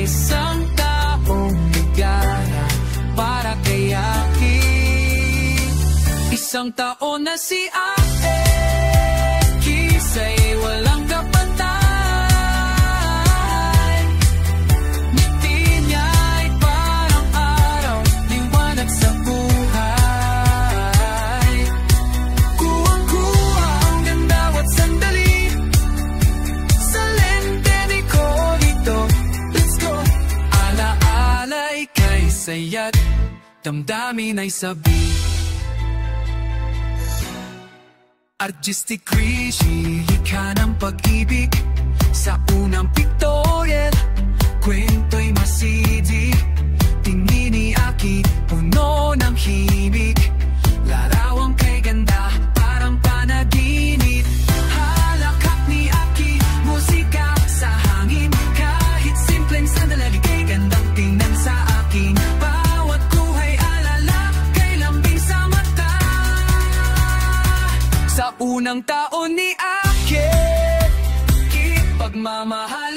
isang taong ligaya para kay Aki. Isang taon na si Aki sa'y walang kapantay. Ngiti niya'y parang araw, liwanag sa buhay. Kuwang-kuwa ang ganda at sandali sa lente ni Corito. Let's go! Ala-ala'y kay saya't damdamin ay sabi. Artistic Rishi, hika ng pag-ibig sa unang pictorial. Kwento'y masidik, tingin ni Aki, puno ng himig. Larawang kay ganda, parang panaginip. Halakhak ni Aki, musika sa hangin. Kahit simpleng sandali kay gandang tingnan sa akin. Bawat kuhay alala, kay lambing sa mata. Sa unang taon ni Aki, pagmamahal